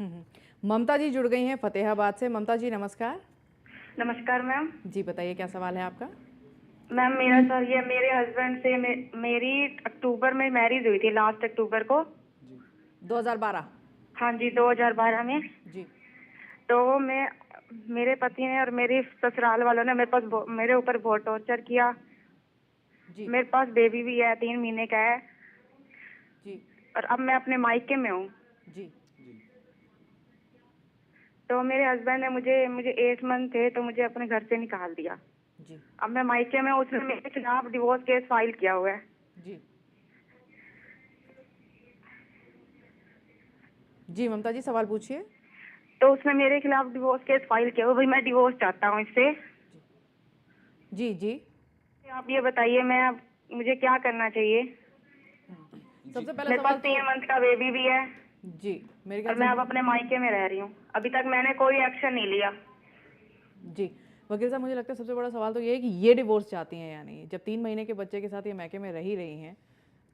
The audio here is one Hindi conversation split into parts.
ममता जी जुड़ गई हैं फतेहाबाद से। ममता जी नमस्कार। नमस्कार मैम। जी बताइए क्या सवाल है आपका। मैम मेरा सर ये मेरे हस्बैंड से मेरी अक्टूबर में मैरिज हुई थी, लास्ट अक्टूबर को। 2012। हाँ जी, 2012 में। जी तो मेरे पति ने और मेरी ससुराल वालों ने मेरे ऊपर बहुत टॉर्चर किया। जी मेरे पास बेबी भी है, 3 महीने का है। जी और अब मैं अपने मायके में हूँ। जी तो मेरे हस्बैंड ने मुझे मुझे 8 मंथ थे तो मुझे अपने घर से निकाल दिया। जी अब मैं मायके में हूँ, उसने मेरे खिलाफ डिवोर्स केस फाइल किया हुआ है। जी जी ममता जी सवाल पूछिए। तो उसने मेरे खिलाफ डिवोर्स केस फाइल किया हुआ। भाई मैं डिवोर्स चाहता हूँ इससे। जी जी आप ये बताइए, मुझे क्या करना चाहिए? सबसे पहला मेरे पास सवाल तो 3 मंथ का बेबी भी है जी मेरे ख्याल और से मैं अब अपने मायके में रह रही हूँ। अभी तक मैंने कोई एक्शन नहीं लिया। जी वकील साहब मुझे लगता है सबसे बड़ा सवाल तो ये है कि ये डिवोर्स चाहती हैं या नहीं। जब 3 महीने के बच्चे के साथ ये मैके में रह ही रही हैं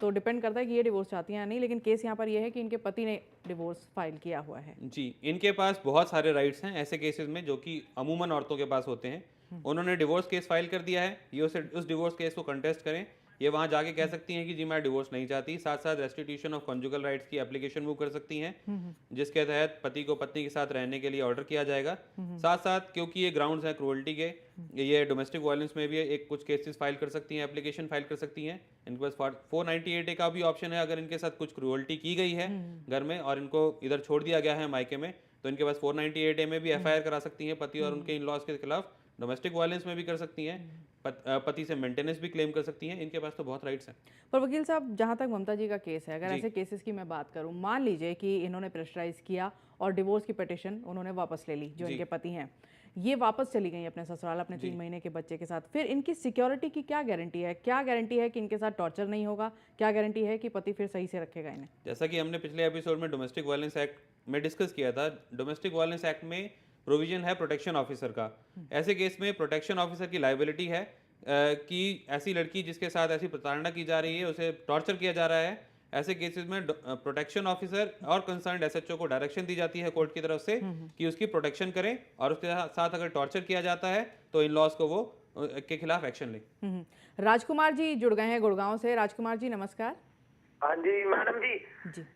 तो डिपेंड करता है कि ये डिवोर्स चाहती हैं या नहीं। लेकिन केस यहाँ पर ये है कि इनके पति ने डिवोर्स फाइल किया हुआ है। जी, इनके पास बहुत सारे राइट्स हैं ऐसे केसेस में जो कि अमूमन औरतों के पास होते हैं। उन्होंने डिवोर्स केस फाइल कर दिया है, ये उस डिवोर्स केस को कंटेस्ट करें। ये वहाँ जाके कह सकती हैं कि जी मैं डिवोर्स नहीं चाहती। साथ साथ रेस्टिट्यूशन ऑफ कॉन्जुगल राइट्स की एप्लीकेशन मूव कर सकती हैं, जिसके तहत पति को पत्नी के साथ रहने के लिए ऑर्डर किया जाएगा। साथ साथ क्योंकि ये ग्राउंड्स हैं क्रूअल्टी के, ये डोमेस्टिक वायलेंस में भी एक कुछ केसेस फाइल कर सकती हैं, एप्लीकेशन फाइल कर सकती हैं। इनके पास 498A का भी ऑप्शन है। अगर इनके साथ कुछ क्रूअल्टी की गई है घर में और इनको इधर छोड़ दिया गया है मायके में, तो इनके पास 498A में भी FIR करा सकती हैं पति और उनके इन लॉज के खिलाफ। डोमेस्टिक वायलेंस में भी कर सकती हैं, पति से मेंटेनेंस भी क्लेम कर सकती हैं। इनके पास तो बहुत राइट्स हैं। पर वकील साहब जहाँ तक ममता जी का केस है, अगर जी ऐसे केसेस की मैं बात करूँ, मान लीजिए कि इन्होंने प्रेशराइज किया और डिवोर्स की पिटिशन उन्होंने वापस ले ली, जो जी इनके पति हैं, ये वापस चली गई अपने ससुराल अपने जी 3 महीने के बच्चे के साथ, फिर इनकी सिक्योरिटी की क्या गारंटी है? क्या गारंटी है कि इनके साथ टॉर्चर नहीं होगा? क्या गारंटी है कि पति फिर सही से रखेगा इन्हें? जैसा कि हमने पिछले एपिसोड में डोमेस्टिक वायलेंस एक्ट में डिस्कस किया था, डोमेस्टिक वायलेंस एक्ट में प्रोविजन है प्रोटेक्शन ऑफिसर का। ऐसे केस में प्रोटेक्शन ऑफिसर की लाइबिलिटी है कि ऐसी लड़की जिसके साथ ऐसी प्रताड़ना की जा रही है, उसे टॉर्चर किया जा रहा है, ऐसे केसेस में प्रोटेक्शन ऑफिसर और कंसर्न्ड SHO को डायरेक्शन दी जाती है कोर्ट की तरफ से कि उसकी प्रोटेक्शन करें, और उसके साथ अगर टॉर्चर किया जाता है तो इन लॉज को वो के खिलाफ एक्शन लें। राजकुमार जी जुड़ गए हैं गुड़गांव से। राजकुमार जी नमस्कार। हाँ जी मैडम जी। जी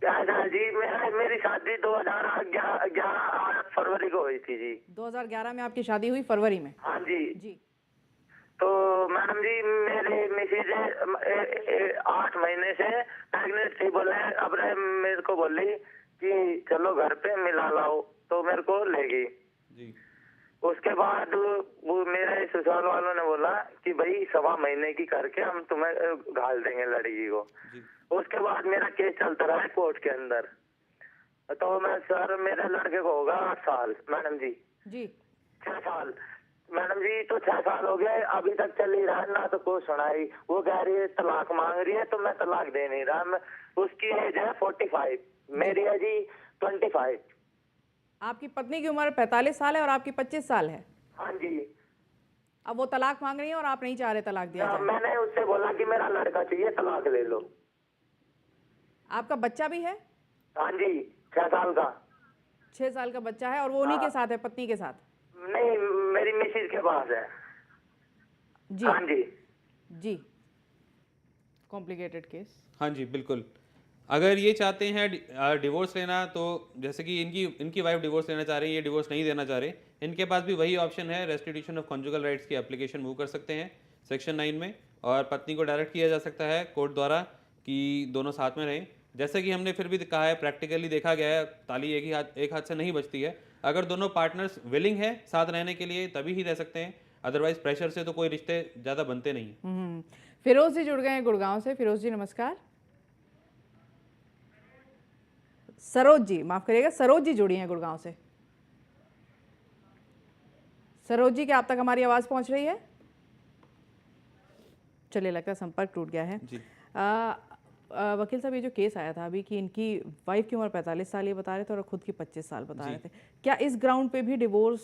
जी मेरी शादी 2011 फरवरी को हुई थी जी। 2011 में आपकी शादी हुई, फरवरी में? हाँ जी। जी तो मैडम जी मेरे मिसेज 8 महीने से प्रेग्नेंट थी। बोले अब मेरे को बोली कि चलो घर पे मिला लाओ, तो मेरे को ले गई। जी उसके बाद वो मेरे ससुराल वालों ने बोला कि भाई 1.25 महीने की करके हम तुम्हें घाल देंगे लड़की को। जी उसके बाद मेरा केस चलता रहा कोर्ट के अंदर। तो मैं सर मेरे लड़के को होगा 8 साल मैडम जी। जी 6 साल मैडम जी। तो 6 साल हो गए, अभी तक चल ही रहा है, ना तो कुछ सुनाई। वो कह रही है तलाक मांग रही है, तो मैं तलाक दे नहीं रहा। उसकी एज है 45, मेरी है जी 25। आपकी पत्नी की उम्र 45 साल है और आपकी 25 साल है। हाँ जी। अब वो तलाक मांग रही है और आप नहीं चाह रहे तलाक दिया जाए। मैंने उससे बोला कि मेरा लड़का चाहिए, तलाक ले लो। आपका बच्चा भी है? हाँ जी 6 साल का। 6 साल का बच्चा है और वो उन्हीं के साथ है, पत्नी के साथ? नहीं, मेरी मिसेज के पास है। जी हाँ जी। जी कॉम्प्लिकेटेड केस। हाँ जी बिल्कुल। अगर ये चाहते हैं डिवोर्स लेना, तो जैसे कि इनकी वाइफ डिवोर्स लेना चाह रही है, ये डिवोर्स नहीं देना चाह रहे, इनके पास भी वही ऑप्शन है, रेस्टिट्यूशन ऑफ कॉन्जुगल राइट्स की एप्लीकेशन मूव कर सकते हैं सेक्शन 9 में, और पत्नी को डायरेक्ट किया जा सकता है कोर्ट द्वारा कि दोनों साथ में रहें। जैसे कि हमने फिर भी कहा है, प्रैक्टिकली देखा गया है, ताली एक हाथ से नहीं बचती है। अगर दोनों पार्टनर्स विलिंग है साथ रहने के लिए तभी ही रह सकते हैं, अदरवाइज प्रेशर से तो कोई रिश्ते ज़्यादा बनते नहीं। फिरोज जी जुड़ गए हैं गुड़गांव से। फिरोज जी नमस्कार। सरोज जी, माफ करिएगा, सरोज जी जुड़ी हैं गुड़गांव से। सरोज जी क्या आप तक हमारी आवाज पहुंच रही है? चलिए लगता है संपर्क टूट गया है। जी वकील साहब ये जो केस आया था अभी कि इनकी वाइफ की उम्र 45 साल ये बता रहे थे और खुद की 25 साल बता रहे थे, क्या इस ग्राउंड पे भी डिवोर्स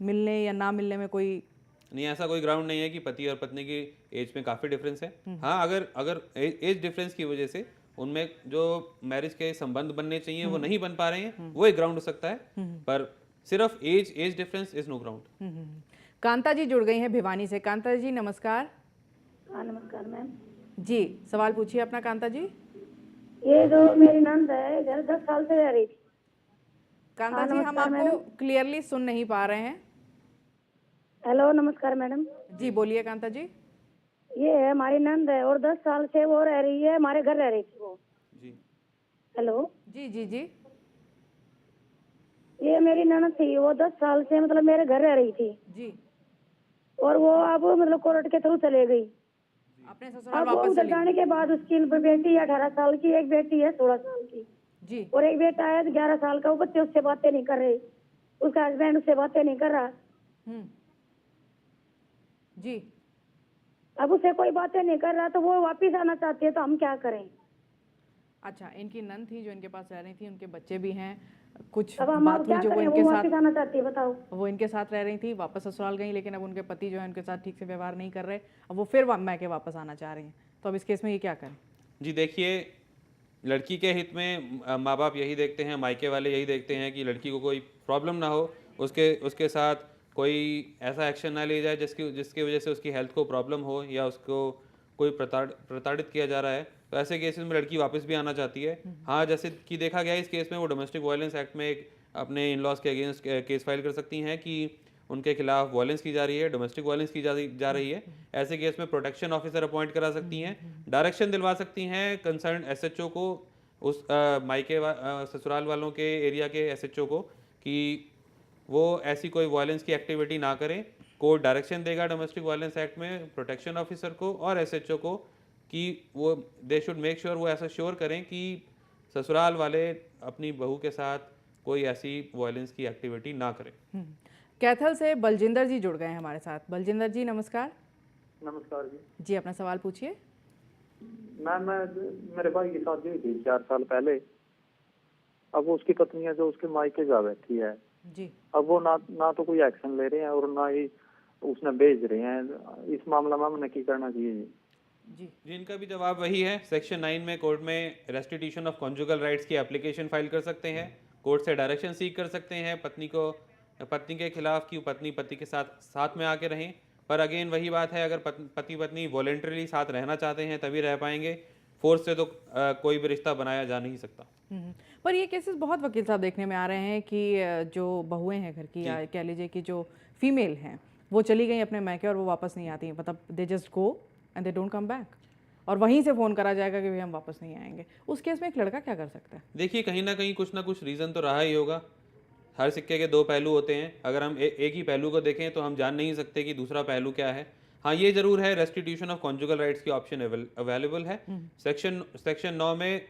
मिलने या ना मिलने में कोई? नहीं, ऐसा कोई ग्राउंड नहीं है कि पति और पत्नी की एज में काफ़ी डिफरेंस है। हाँ, अगर एज डिफरेंस की वजह से उनमें जो मैरिज के संबंध बनने चाहिए वो नहीं बन पा रहे हैं, वो एक ग्राउंड हो सकता है, पर सिर्फ as difference is no ground. Kanta ji जुड़ गई हैं भिवानी से। कांता जी नमस्कार। हाँ नमस्कार मैम। जी सवाल पूछिए अपना कांता जी। ये जो मेरी नंद है इधर 10 साल से रह रही थी। कांता हाँ, जी हम नमस्कार आपको मैडम। क्लियरली सुन नहीं पा रहे हैं। हेलो नमस्कार मैडम। जी बोलिए कांता जी। ये है हमारी नंद है और 10 साल से वो रह रही है, हमारे घर रह रही थी वो। जी हेलो, जी जी जी ये मेरी ननद थी, वो 10 साल से मतलब मेरे घर रह रही थी जी और वो अब मतलब कोर्ट के थ्रू चले गई। अपने ससुराल अब वो वापस उधर चली जाने के बाद उसकी बेटी है 18 साल की, एक बेटी है 16 साल की जी और एक बेटा है 11 साल का। वो बच्चे उससे बातें नहीं कर रहे, उसका हस्बैंड उससे बातें नहीं कर रहा। जी अब उसे कोई बातें नहीं कर रहा तो वो वापिस आना चाहती है, तो हम क्या करें? अच्छा, इनकी नंद थी जो इनके पास रह रही थी, उनके बच्चे भी हैं, कुछ अब हम बात हुई क्या जो वो करें? इनके वो साथ वापिस आना चाहती है, बताओ। वो इनके साथ रह रही थी, वापस ससुराल गई, लेकिन अब उनके पति जो है उनके साथ ठीक से व्यवहार नहीं कर रहे, अब वो फिर मैके वापस आना चाह रही हैं, तो अब इस केस में ये क्या करें? जी देखिए, लड़की के हित में माँ बाप यही देखते हैं, मायके वाले यही देखते हैं कि लड़की को कोई प्रॉब्लम ना हो, उसके साथ कोई ऐसा एक्शन ना लिया जाए जिसकी वजह से उसकी हेल्थ को प्रॉब्लम हो या उसको कोई प्रताड़ित किया जा रहा है। तो ऐसे केसेस में लड़की वापस भी आना चाहती है। हाँ, जैसे कि देखा गया इस केस में वो डोमेस्टिक वायलेंस एक्ट में एक अपने इन लॉज के अगेंस्ट केस फाइल कर सकती हैं कि उनके खिलाफ वायलेंस की जा रही है, डोमेस्टिक वायलेंस की जा रही है। ऐसे केस में प्रोटेक्शन ऑफिसर अपॉइंट करा सकती हैं, डायरेक्शन दिलवा सकती हैं कंसर्न एसएचओ को, उस ससुराल वालों के एरिया के एसएचओ को, कि वो ऐसी कोई वायलेंस की एक्टिविटी ना करें। कोर्ट डायरेक्शन देगा डोमेस्टिक वायलेंस एक्ट में प्रोटेक्शन ऑफिसर को और एसएचओ को कि वो दे शुड मेक श्योर, वो ऐसा श्योर करें कि ससुराल वाले अपनी बहू के साथ कोई ऐसी वायलेंस की एक्टिविटी ना करें। कैथल से बलजिंदर जी जुड़ गए हैं हमारे साथ। बलजिंदर जी नमस्कार। नमस्कार जी। जी अपना सवाल पूछिए। मैम, मेरे भाई की शादी हुई थी 4 साल पहले। अब उसकी पत्नी है जो उसके मायके जा बैठी है। जी अब वो ना तो कोई एक्शन ले रहे हैं और ना ही उसने भेज रहे हैं। इस मामला में हमने क्या करना चाहिए जी? जी जिनका भी जवाब वही है। सेक्शन 9 में कोर्ट में रेस्टिट्यूशन ऑफ कॉन्जुगल राइट्स की एप्लीकेशन फाइल कर सकते हैं, कोर्ट से डायरेक्शन सीख कर सकते हैं पत्नी के खिलाफ कि पति के साथ में आके रहें। पर अगेन वही बात है, अगर पति पत्नी वॉलेंटरीली साथ रहना चाहते हैं तभी रह पाएंगे, फोर्स से तो कोई भी रिश्ता बनाया जा नहीं सकता। पर ये केसेस बहुत वकील साहब देखने में आ रहे हैं कि जो बहुएं हैं घर की, या कह लीजिए कि जो फीमेल हैं, वो चली गई अपने मैके और वो वापस नहीं आती, मतलब they just go and they don't come back, और वहीं से फ़ोन करा जाएगा कि भाई हम वापस नहीं आएंगे। उस केस में एक लड़का क्या कर सकता है? देखिए, कहीं ना कहीं कुछ ना कुछ रीज़न तो रहा ही होगा। हर सिक्के के दो पहलू होते हैं। अगर हम एक ही पहलू को देखें तो हम जान नहीं सकते कि दूसरा पहलू क्या है। हाँ, ये जरूर है, रेस्टिट्यूशन ऑफ कॉन्जुगल राइट्स की ऑप्शन अवेलेबल है। सेक्शन 9 में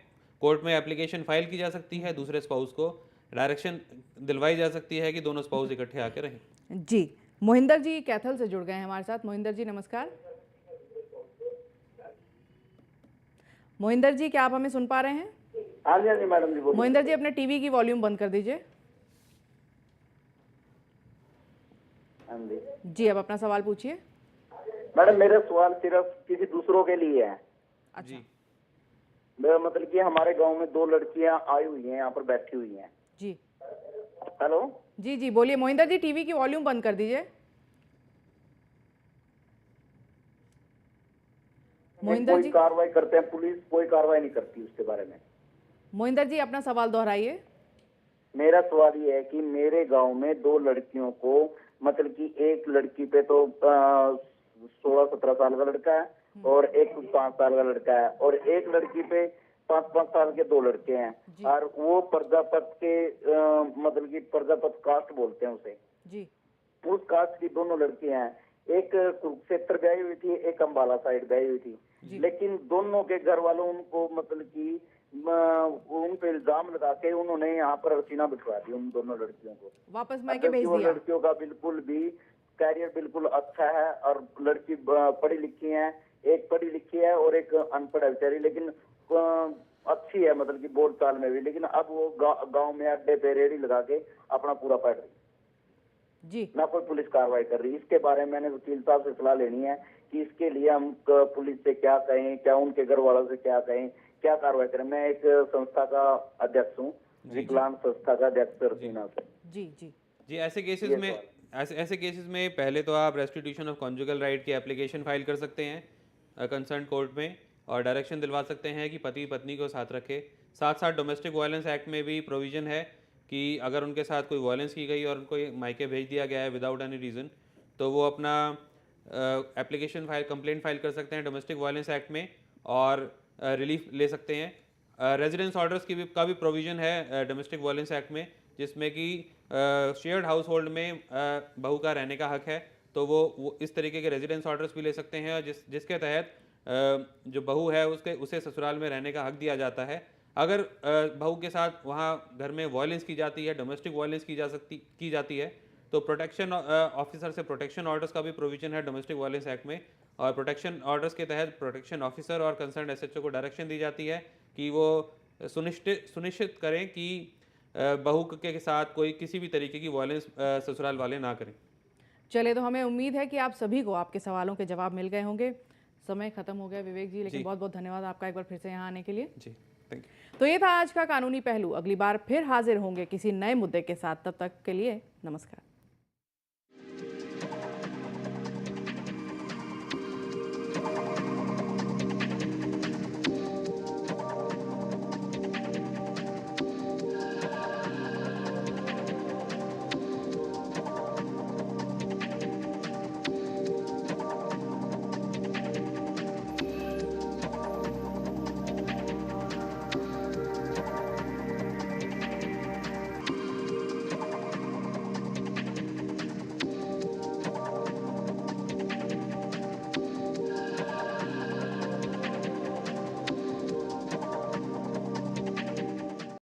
कोर्ट में एप्लीकेशन फाइल की जा सकती है, दूसरे स्पाउस को डायरेक्शन दिलवाई जा सकती है कि दोनों स्पाउस इकट्ठे आके रहें। जी मोहिंदर जी कैथल से जुड़ गए हैं हमारे साथ। मोहिंदर जी नमस्कार। मोहिंदर जी क्या आप हमें सुन पा रहे हैं? हाँ जी मैडम जी, बोलिए। मोहिंदर जी अपने टीवी की वॉल्यूम बंद कर दीजिए। हाँ जी जी अब अपना सवाल पूछिए। मैडम, मेरा सवाल सिर्फ किसी दूसरों के लिए है। अच्छा मेरा मतलब कि हमारे गांव में 2 लड़कियां आई हुई हैं, यहाँ पर बैठी हुई हैं। जी हेलो, जी जी बोलिए मोहिंदर जी, टीवी की वॉल्यूम बंद कर दीजिए। मोहिंदर कोई जी कार्रवाई करते हैं, पुलिस कोई कार्रवाई नहीं करती उसके बारे में। मोहिंदर जी अपना सवाल दोहराइए। मेरा सवाल ये है कि मेरे गांव में 2 लड़कियों को, मतलब कि एक लड़की पे तो 16-17 साल का लड़का है और एक 5 साल का लड़का है, और एक लड़की पे 5-5 साल के 2 लड़के हैं, और वो प्रजापत के मतलब कि प्रजापत कास्ट बोलते हैं उसे। जी उस कास्ट की दोनों लड़कियां हैं, एक कुरुक्षेत्र गई हुई थी, एक अंबाला साइड गई हुई थी, लेकिन दोनों के घर वालों उनको मतलब कि उन पे इल्जाम लगा के उन्होंने यहाँ पर रसीना बिठवा दी उन दोनों लड़कियों को, वापस मैके भेज वो दिया। लड़कियों का बिल्कुल भी कैरियर बिल्कुल अच्छा है, और लड़की पढ़ी लिखी है, एक पढ़ी लिखी है और एक अनपढ़ है बेचारी, लेकिन अच्छी है मतलब कि बोल चाल में भी, लेकिन अब वो गांव में अड्डे पे रेड़ी लगा के अपना पूरा पढ़ रही, जी ना कोई पुलिस कार्रवाई कर रही। इसके बारे में मैंने वकील साहब से सलाह लेनी है कि इसके लिए हम पुलिस से क्या कहें, क्या उनके घर वालों से क्या कहें क्या कार्रवाई करें? मैं एक संस्था का अध्यक्ष हूँ, विकलांग संस्था का अध्यक्ष सरसीना से। जी जी जी, ऐसे केसेस में ऐसे केसेस में पहले तो आप रेस्टिट्यूशन ऑफ कॉन्जुगल राइट की एप्लीकेशन फाइल कर सकते हैं कंसर्न कोर्ट में, और डायरेक्शन दिलवा सकते हैं कि पति पत्नी को साथ रखे। साथ साथ डोमेस्टिक वायलेंस एक्ट में भी प्रोविज़न है कि अगर उनके साथ कोई वायलेंस की गई और उनको मायके भेज दिया गया है विदाउट एनी रीज़न, तो वो अपना एप्लीकेशन फाइल कंप्लेंट फाइल कर सकते हैं डोमेस्टिक वायलेंस एक्ट में और रिलीफ ले सकते हैं। रेजिडेंस ऑर्डर्स का भी प्रोविज़न है डोमेस्टिक वायलेंस एक्ट में, जिसमें कि शेयर्ड हाउस होल्ड में बहू का रहने का हक है, तो वो इस तरीके के रेजिडेंस ऑर्डर्स भी ले सकते हैं, और जिसके तहत जो बहू है उसे ससुराल में रहने का हक दिया जाता है। अगर बहू के साथ वहाँ घर में वायलेंस की जाती है, डोमेस्टिक वायलेंस की जाती है, तो प्रोटेक्शन ऑफिसर से प्रोटेक्शन ऑर्डर्स का भी प्रोविजन है डोमेस्टिक वायलेंस एक्ट में, और प्रोटेक्शन ऑर्डर्स के तहत प्रोटेक्शन ऑफिसर और कंसर्न एसएचओ को डायरेक्शन दी जाती है कि वो सुनिश्चित करें कि बहू के साथ कोई किसी भी तरीके की वायलेंस ससुराल वाले ना करें। चले, तो हमें उम्मीद है कि आप सभी को आपके सवालों के जवाब मिल गए होंगे। समय खत्म हो गया विवेक जी, लेकिन बहुत बहुत धन्यवाद आपका एक बार फिर से यहाँ आने के लिए। जी, थैंक यू। तो ये था आज का कानूनी पहलू। अगली बार फिर हाजिर होंगे किसी नए मुद्दे के साथ, तब तक के लिए नमस्कार।